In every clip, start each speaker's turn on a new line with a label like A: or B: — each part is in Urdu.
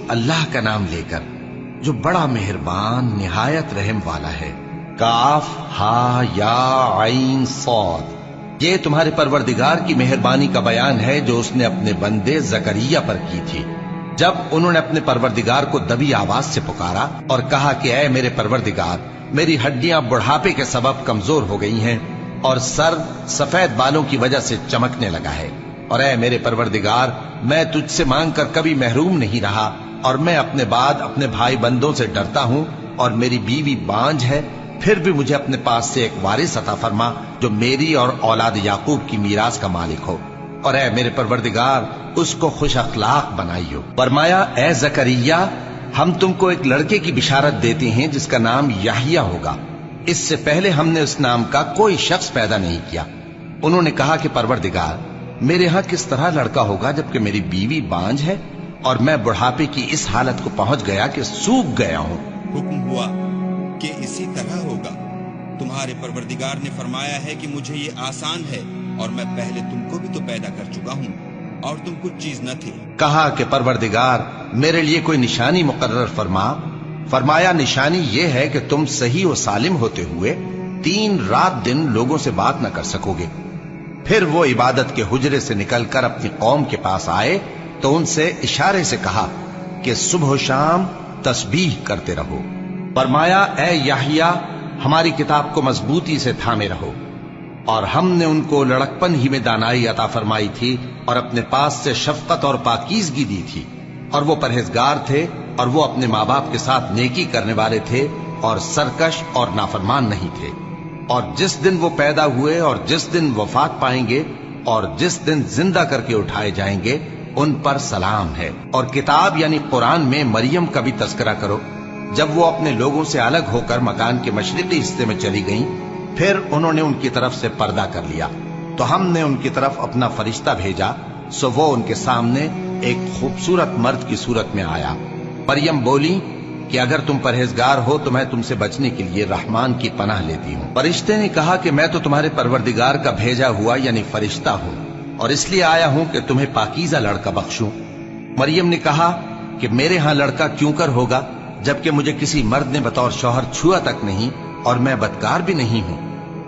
A: اللہ کا نام لے کر جو بڑا مہربان نہایت رحم والا ہے۔ کاف ہا یا عین صاد، یہ تمہارے پروردگار کی مہربانی کا بیان ہے جو اس نے اپنے بندے زکریا پر کی تھی، جب انہوں نے اپنے پروردگار کو دبی آواز سے پکارا اور کہا کہ اے میرے پروردگار، میری ہڈیاں بڑھاپے کے سبب کمزور ہو گئی ہیں اور سر سفید بالوں کی وجہ سے چمکنے لگا ہے، اور اے میرے پروردگار، میں تجھ سے مانگ کر کبھی محروم نہیں رہا، اور میں اپنے بعد اپنے بھائی بندوں سے ڈرتا ہوں، اور میری بیوی بانجھ ہے، پھر بھی مجھے اپنے پاس سے ایک وارث عطا فرما جو میری اور اولاد یعقوب کی میراث کا مالک ہو، اور اے میرے پروردگار، اس کو خوش اخلاق بنائیو۔ فرمایا اے زکریا، ہم تم کو ایک لڑکے کی بشارت دیتے ہیں جس کا نام یحییٰ ہوگا، اس سے پہلے ہم نے اس نام کا کوئی شخص پیدا نہیں کیا۔ انہوں نے کہا کہ پروردگار، میرے ہاں کس طرح لڑکا ہوگا جبکہ میری بیوی بانجھ ہے اور میں بڑھاپے کی اس حالت کو پہنچ گیا کہ سوکھ گیا ہوں۔
B: حکم ہوا کہ اسی طرح ہوگا، تمہارے پروردگار نے فرمایا ہے کہ مجھے یہ آسان ہے، اور میں پہلے تم کو بھی تو پیدا کر چکا ہوں اور تم کچھ چیز نہ تھے۔
A: کہا کہ پروردگار، میرے لیے کوئی نشانی مقرر فرما۔ فرمایا نشانی یہ ہے کہ تم صحیح و سالم ہوتے ہوئے 3 رات دن لوگوں سے بات نہ کر سکو گے۔ پھر وہ عبادت کے حجرے سے نکل کر اپنی قوم کے پاس آئے تو ان سے اشارے سے کہا کہ صبح و شام تسبیح کرتے رہو۔ فرمایا اے یحییٰ، ہماری کتاب کو مضبوطی سے تھامے رہو، اور ہم نے ان کو لڑکپن ہی میں دانائی عطا فرمائی تھی اور اپنے پاس سے شفقت اور پاکیزگی دی تھی، اور وہ پرہیزگار تھے اور وہ اپنے ماں باپ کے ساتھ نیکی کرنے والے تھے اور سرکش اور نافرمان نہیں تھے۔ اور جس دن وہ پیدا ہوئے اور جس دن وفات پائیں گے اور جس دن زندہ کر کے اٹھائے جائیں گے ان پر سلام ہے۔ اور کتاب یعنی قرآن میں مریم کا بھی تذکرہ کرو، جب وہ اپنے لوگوں سے الگ ہو کر مکان کے مشرقی حصے میں چلی گئیں، پھر انہوں نے ان کی طرف سے پردہ کر لیا تو ہم نے ان کی طرف اپنا فرشتہ بھیجا، سو وہ ان کے سامنے ایک خوبصورت مرد کی صورت میں آیا۔ مریم بولی کہ اگر تم پرہیزگار ہو تو میں تم سے بچنے کے لیے رحمان کی پناہ لیتی ہوں۔ فرشتے نے کہا کہ میں تو تمہارے پروردگار کا بھیجا ہوا یعنی فرشتہ ہوں، اور اس لیے آیا ہوں کہ تمہیں پاکیزہ لڑکا بخشوں۔ مریم نے کہا کہ میرے ہاں لڑکا کیوں کر ہوگا جبکہ مجھے کسی مرد نے بطور شوہر چھوا تک نہیں اور میں بدکار بھی نہیں ہوں۔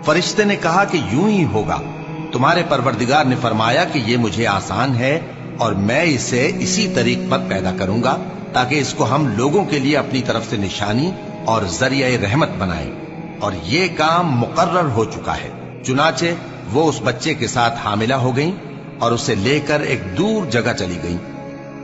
A: فرشتے نے کہا کہ یوں ہی ہوگا، تمہارے پروردگار نے فرمایا کہ یہ مجھے آسان ہے اور میں اسے اسی طریق پر پیدا کروں گا تاکہ اس کو ہم لوگوں کے لیے اپنی طرف سے نشانی اور ذریعہ رحمت بنائیں، اور یہ کام مقرر ہو چکا ہے۔ چنانچہ وہ اس بچے کے ساتھ حاملہ ہو گئیں اور اسے لے کر ایک دور جگہ چلی گئیں۔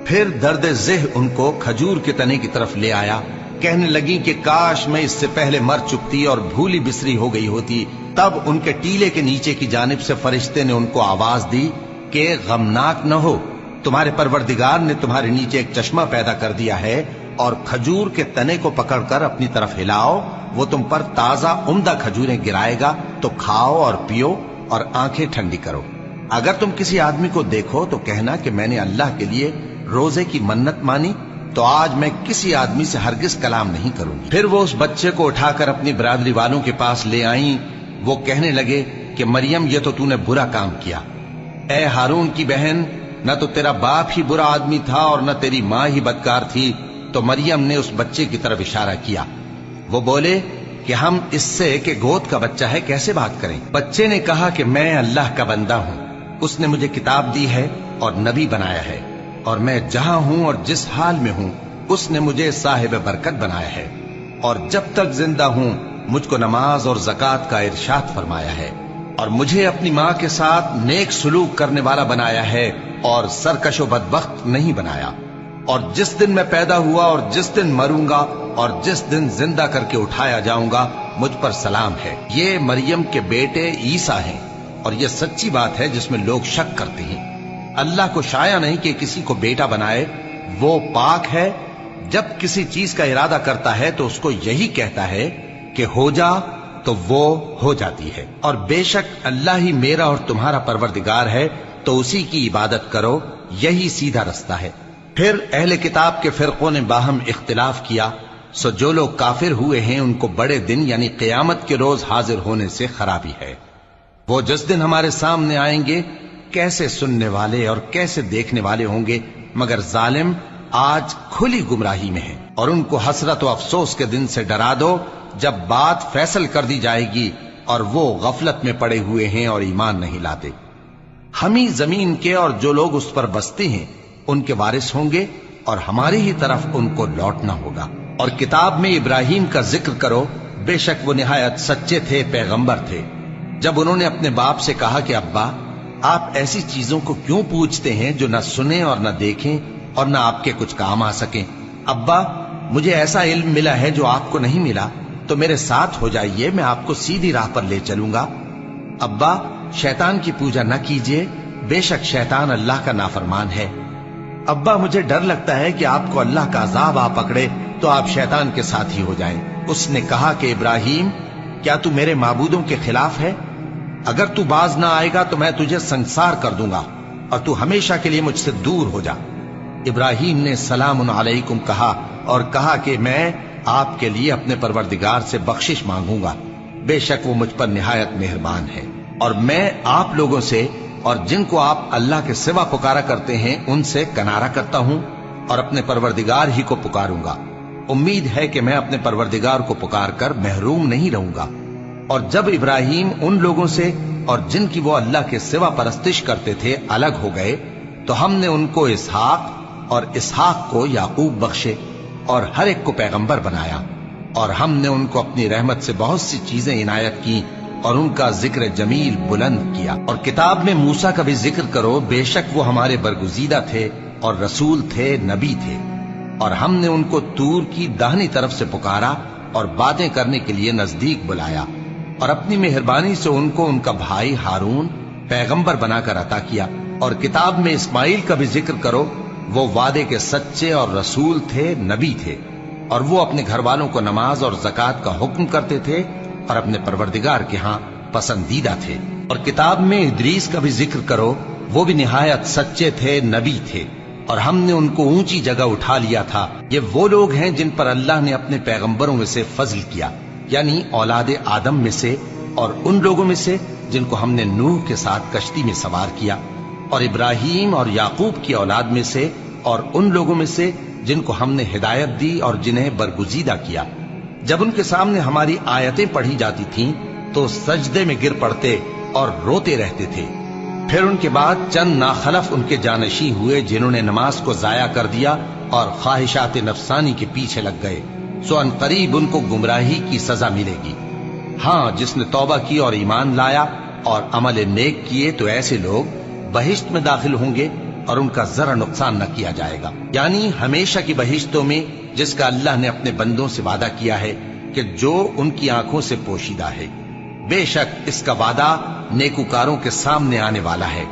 A: پھر درد ذہ ان کو کھجور کے تنے کی طرف لے آیا، کہنے لگی کہ کاش میں اس سے پہلے مر چکتی اور بھولی بسری ہو گئی ہوتی۔ تب ان کے ٹیلے کے نیچے کی جانب سے فرشتے نے ان کو آواز دی کہ غمناک نہ ہو، تمہارے پروردگار نے تمہارے نیچے ایک چشمہ پیدا کر دیا ہے، اور کھجور کے تنے کو پکڑ کر اپنی طرف ہلاؤ، وہ تم پر تازہ عمدہ کھجوریں گرائے گا، تو کھاؤ اور پیو اور آنکھیں ٹھنڈی کرو۔ اگر تم کسی آدمی کو دیکھو تو کہنا کہ میں نے اللہ کے لیے روزے کی منت مانی، تو آج میں کسی آدمی سے ہرگز کلام نہیں کروں گی۔ پھر وہ اس بچے کو اٹھا کر اپنی برادری والوں کے پاس لے آئیں۔ وہ کہنے لگے کہ مریم، یہ تو نے برا کام کیا۔ اے ہارون کی بہن، نہ تو تیرا باپ ہی برا آدمی تھا اور نہ تیری ماں ہی بدکار تھی۔ تو مریم نے اس بچے کی طرف اشارہ کیا۔ وہ بولے کہ ہم اس سے کہ گود کا بچہ ہے کیسے بات کریں؟ بچے نے کہا کہ میں اللہ کا بندہ ہوں، اس نے مجھے کتاب دی ہے اور نبی بنایا ہے، اور میں جہاں ہوں اور جس حال میں ہوں اس نے مجھے صاحب برکت بنایا ہے، اور جب تک زندہ ہوں مجھ کو نماز اور زکوٰۃ کا ارشاد فرمایا ہے، اور مجھے اپنی ماں کے ساتھ نیک سلوک کرنے والا بنایا ہے اور سرکش و بدبخت نہیں بنایا، اور جس دن میں پیدا ہوا اور جس دن مروں گا اور جس دن زندہ کر کے اٹھایا جاؤں گا مجھ پر سلام ہے۔ یہ مریم کے بیٹے عیسیٰ ہیں، اور یہ سچی بات ہے جس میں لوگ شک کرتے ہیں۔ اللہ کو شایع نہیں کہ کسی کو بیٹا بنائے، وہ پاک ہے، جب کسی چیز کا ارادہ کرتا ہے تو اس کو یہی کہتا ہے کہ ہو جا تو وہ ہو جاتی ہے، اور بے شک اللہ ہی میرا اور تمہارا پروردگار ہے، تو اسی کی عبادت کرو، یہی سیدھا رستہ ہے۔ پھر اہل کتاب کے فرقوں نے باہم اختلاف کیا، سو جو لوگ کافر ہوئے ہیں ان کو بڑے دن یعنی قیامت کے روز حاضر ہونے سے خرابی ہے۔ وہ جس دن ہمارے سامنے آئیں گے کیسے سننے والے اور کیسے دیکھنے والے ہوں گے، مگر ظالم آج کھلی گمراہی میں ہیں، اور ان کو حسرت و افسوس کے دن سے ڈرا دو جب بات فیصل کر دی جائے گی اور وہ غفلت میں پڑے ہوئے ہیں اور ایمان نہیں لاتے۔ ہم ہی زمین کے اور جو لوگ اس پر بستے ہیں ان کے وارث ہوں گے، اور ہماری ہی طرف ان کو لوٹنا ہوگا۔ اور کتاب میں ابراہیم کا ذکر کرو، بے شک وہ نہایت سچے تھے، پیغمبر تھے۔ جب انہوں نے اپنے باپ سے کہا کہ ابا، آپ ایسی چیزوں کو کیوں پوچھتے ہیں جو نہ سنیں اور نہ دیکھیں اور نہ آپ کے کچھ کام آ سکیں؟ ابا، مجھے ایسا علم ملا ہے جو آپ کو نہیں ملا، تو میرے ساتھ ہو جائیے، میں آپ کو سیدھی راہ پر لے چلوں گا۔ ابا، شیطان کی پوجا نہ کیجیے، بے شک شیطان اللہ کا نافرمان ہے۔ ابا، مجھے ڈر لگتا ہے کہ آپ کو اللہ کا عذاب آ پکڑے تو آپ شیطان کے ساتھ ہی ہو جائیں۔ اس نے کہا کہ ابراہیم، کیا تو میرے معبودوں کے خلاف ہے؟ اگر تو باز نہ آئے گا تو میں تجھے سنسار کر دوں گا، اور تو ہمیشہ کے لیے مجھ سے دور ہو جا۔ ابراہیم نے سلام علیکم کہا اور کہا کہ میں آپ کے لیے اپنے پروردگار سے بخشش مانگوں گا، بے شک وہ مجھ پر نہایت مہربان ہے، اور میں آپ لوگوں سے اور جن کو آپ اللہ کے سوا پکارا کرتے ہیں ان سے کنارہ کرتا ہوں، اور اپنے پروردگار ہی کو پکاروں گا۔ امید ہے کہ میں اپنے پروردگار کو پکار کر محروم نہیں رہوں گا۔ اور جب ابراہیم ان لوگوں سے اور جن کی وہ اللہ کے سوا پرستش کرتے تھے الگ ہو گئے، تو ہم نے ان کو اسحاق اور اسحاق کو یعقوب بخشے، اور ہر ایک کو پیغمبر بنایا، اور ہم نے ان کو اپنی رحمت سے بہت سی چیزیں عنایت کی، اور ان کا ذکر جمیل بلند کیا۔ اور کتاب میں موسیٰ کا بھی ذکر کرو، بے شک وہ ہمارے برگزیدہ تھے اور رسول تھے، نبی تھے، اور ہم نے ان کو طور کی داہنی طرف سے پکارا اور باتیں کرنے کے لیے نزدیک بلایا، اور اپنی مہربانی سے ان کو ان کا بھائی ہارون پیغمبر بنا کر عطا کیا۔ اور کتاب میں اسماعیل کا بھی ذکر کرو، وہ وعدے کے سچے اور رسول تھے، نبی تھے، اور وہ اپنے گھر والوں کو نماز اور زکوٰۃ کا حکم کرتے تھے، اور اپنے پروردگار کے ہاں پسندیدہ تھے۔ اور کتاب میں ادریس کا بھی ذکر کرو، وہ بھی نہایت سچے تھے، نبی تھے، اور ہم نے ان کو اونچی جگہ اٹھا لیا تھا۔ یہ وہ لوگ ہیں جن پر اللہ نے اپنے پیغمبروں میں سے فضل کیا، یعنی اولاد آدم میں سے، اور ان لوگوں میں سے جن کو ہم نے نوح کے ساتھ کشتی میں سوار کیا، اور ابراہیم اور یعقوب کی اولاد میں سے، اور ان لوگوں میں سے جن کو ہم نے ہدایت دی اور جنہیں برگزیدہ کیا۔ جب ان کے سامنے ہماری آیتیں پڑھی جاتی تھیں تو سجدے میں گر پڑتے اور روتے رہتے تھے۔ پھر ان کے بعد چند ناخلف ان کے جانشین ہوئے جنہوں نے نماز کو ضائع کر دیا اور خواہشات نفسانی کے پیچھے لگ گئے، سو ان قریب ان کو گمراہی کی سزا ملے گی۔ ہاں، جس نے توبہ کی اور ایمان لایا اور عمل نیک کیے تو ایسے لوگ بہشت میں داخل ہوں گے، اور ان کا ذرا نقصان نہ کیا جائے گا، یعنی ہمیشہ کی بہشتوں میں، جس کا اللہ نے اپنے بندوں سے وعدہ کیا ہے کہ جو ان کی آنکھوں سے پوشیدہ ہے۔ بے شک اس کا وعدہ نیکوکاروں کے سامنے آنے والا ہے،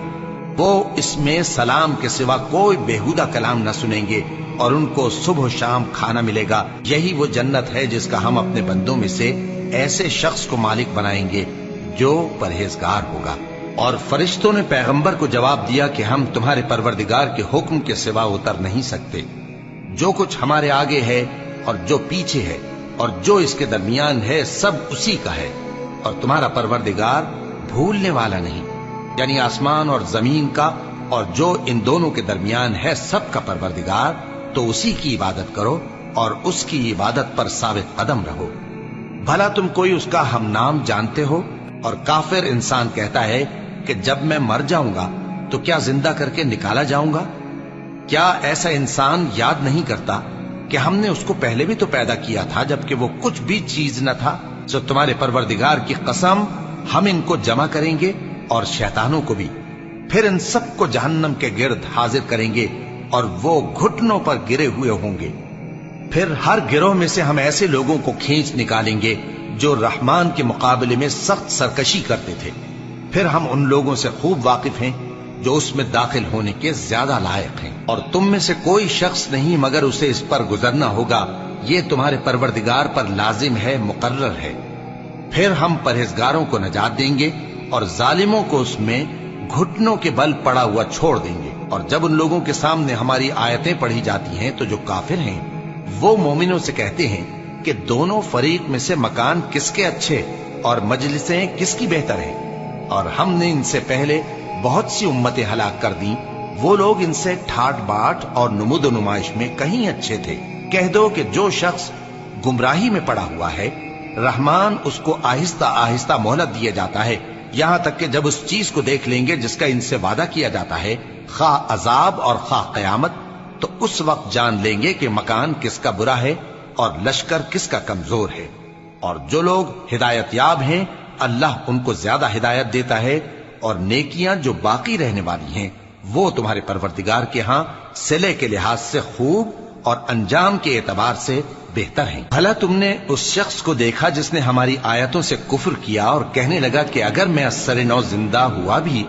A: وہ اس میں سلام کے سوا کوئی بیہودہ کلام نہ سنیں گے، اور ان کو صبح و شام کھانا ملے گا۔ یہی وہ جنت ہے جس کا ہم اپنے بندوں میں سے ایسے شخص کو مالک بنائیں گے جو پرہیزگار ہوگا۔ اور فرشتوں نے پیغمبر کو جواب دیا کہ ہم تمہارے پروردگار کے حکم کے سوا اتر نہیں سکتے۔ جو کچھ ہمارے آگے ہے اور جو پیچھے ہے اور جو اس کے درمیان ہے، سب اسی کا ہے، اور تمہارا پروردگار بھولنے والا نہیں، یعنی آسمان اور زمین کا اور جو ان دونوں کے درمیان ہے سب کا پروردگار، تو اسی کی عبادت کرو اور اس کی عبادت پر ثابت قدم رہو۔ بھلا تم کوئی اس کا ہم نام جانتے ہو؟ اور کافر انسان کہتا ہے کہ جب میں مر جاؤں گا تو کیا زندہ کر کے نکالا جاؤں گا؟ کیا ایسا انسان یاد نہیں کرتا کہ ہم نے اس کو پہلے بھی تو پیدا کیا تھا جبکہ وہ کچھ بھی چیز نہ تھا؟ سو تمہارے پروردگار کی قسم، ہم ان کو جمع کریں گے اور شیطانوں کو بھی، پھر ان سب کو جہنم کے گرد حاضر کریں گے، اور وہ گھٹنوں پر گرے ہوئے ہوں گے۔ پھر ہر گروہ میں سے ہم ایسے لوگوں کو کھینچ نکالیں گے جو رحمان کے مقابلے میں سخت سرکشی کرتے تھے۔ پھر ہم ان لوگوں سے خوب واقف ہیں جو اس میں داخل ہونے کے زیادہ لائق ہیں، اور تم میں سے کوئی شخص نہیں مگر اسے اس پر گزرنا ہوگا، یہ تمہارے پروردگار پر لازم ہے، مقرر ہے۔ پھر ہم پرہیزگاروں کو نجات دیں گے اور ظالموں کو اس میں گھٹنوں کے بل پڑا ہوا چھوڑ دیں گے۔ اور جب ان لوگوں کے سامنے ہماری آیتیں پڑھی جاتی ہیں تو جو کافر ہیں وہ مومنوں سے کہتے ہیں کہ دونوں فریق میں سے مکان کس کے اچھے اور مجلسیں کس کی بہتر ہیں، اور ہم نے ان سے پہلے بہت سی امتیں ہلاک کر دیں وہ لوگ ان سے ٹھاٹ باٹ اور نمود و نمائش میں کہیں اچھے تھے۔ کہہ دو کہ جو شخص گمراہی میں پڑا ہوا ہے، رحمان اس کو آہستہ آہستہ مہلت دیا جاتا ہے، یہاں تک کہ جب اس چیز کو دیکھ لیں گے جس کا ان سے وعدہ کیا جاتا ہے، خواہ عذاب اور خواہ قیامت، تو اس وقت جان لیں گے کہ مکان کس کا برا ہے اور لشکر کس کا کمزور ہے۔ اور جو لوگ ہدایت یاب ہیں، اللہ ان کو زیادہ ہدایت دیتا ہے، اور نیکیاں جو باقی رہنے والی ہیں وہ تمہارے پروردگار کے ہاں صلے کے لحاظ سے خوب اور انجام کے اعتبار سے بہتر ہیں۔ بھلا تم نے اس شخص کو دیکھا جس نے ہماری آیتوں سے کفر کیا اور کہنے لگا کہ اگر میں ازسر نو زندہ ہوا بھی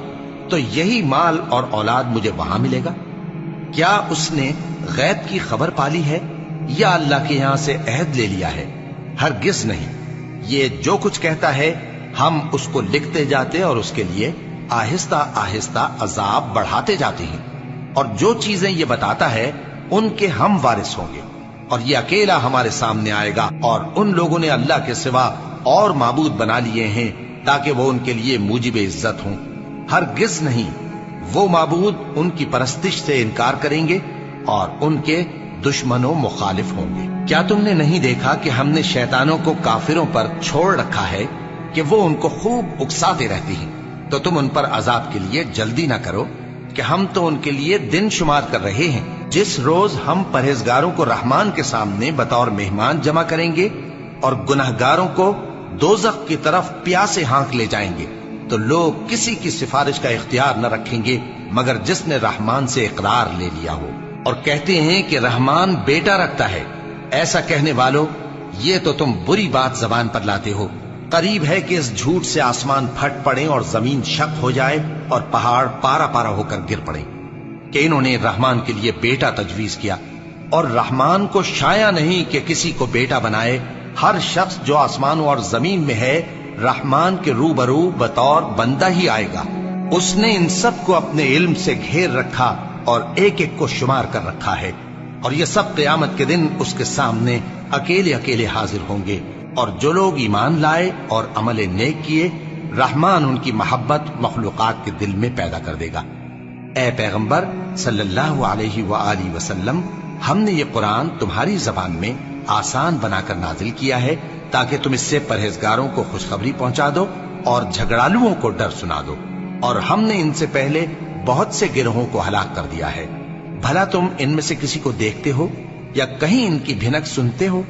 A: تو یہی مال اور اولاد مجھے وہاں ملے گا؟ کیا اس نے غیب کی خبر پالی ہے یا اللہ کے یہاں سے عہد لے لیا ہے؟ ہرگز نہیں، یہ جو کچھ کہتا ہے ہم اس کو لکھتے جاتے اور اس کے لیے آہستہ آہستہ عذاب بڑھاتے جاتے ہیں، اور جو چیزیں یہ بتاتا ہے ان کے ہم وارث ہوں گے، اور یہ اکیلا ہمارے سامنے آئے گا۔ اور ان لوگوں نے اللہ کے سوا اور معبود بنا لیے ہیں تاکہ وہ ان کے لیے موجب عزت ہوں۔ ہرگز نہیں، وہ معبود ان کی پرستش سے انکار کریں گے اور ان کے دشمن و مخالف ہوں گے۔ کیا تم نے نہیں دیکھا کہ ہم نے شیطانوں کو کافروں پر چھوڑ رکھا ہے کہ وہ ان کو خوب اکساتے رہتے ہیں؟ تو تم ان پر عذاب کے لیے جلدی نہ کرو کہ ہم تو ان کے لیے دن شمار کر رہے ہیں۔ جس روز ہم پرہیزگاروں کو رحمان کے سامنے بطور مہمان جمع کریں گے اور گناہگاروں کو دوزخ کی طرف پیاسے ہانک لے جائیں گے، تو لوگ کسی کی سفارش کا اختیار نہ رکھیں گے مگر جس نے رحمان سے اقرار لے لیا ہو، اور کہتے ہیں کہ رحمان بیٹا رکھتا ہے۔ ایسا کہنے والوں، یہ تو تم بری بات زبان پر لاتے ہو۔ قریب ہے کہ اس جھوٹ سے آسمان پھٹ پڑے اور زمین شق ہو جائے اور پہاڑ پارا پارا ہو کر گر پڑے کہ انہوں نے رحمان کے لیے بیٹا تجویز کیا، اور رحمان کو شایع نہیں کہ کسی کو بیٹا بنائے۔ ہر شخص جو آسمانوں اور زمین میں ہے رحمان کے روبرو بطور بندہ ہی آئے گا۔ اس نے ان سب کو اپنے علم سے گھیر رکھا اور ایک ایک کو شمار کر رکھا ہے، اور یہ سب قیامت کے دن اس کے سامنے اکیلے اکیلے حاضر ہوں گے۔ اور جو لوگ ایمان لائے اور عمل نیک کیے، رحمان ان کی محبت مخلوقات کے دل میں پیدا کر دے گا۔ اے پیغمبر صلی اللہ علیہ وآلہ وسلم، ہم نے یہ قرآن تمہاری زبان میں آسان بنا کر نازل کیا ہے تاکہ تم اس سے پرہیزگاروں کو خوشخبری پہنچا دو اور جھگڑالوؤں کو ڈر سنا دو، اور ہم نے ان سے پہلے بہت سے گروہوں کو ہلاک کر دیا ہے۔ بھلا تم ان میں سے کسی کو دیکھتے ہو یا کہیں ان کی بھنک سنتے ہو؟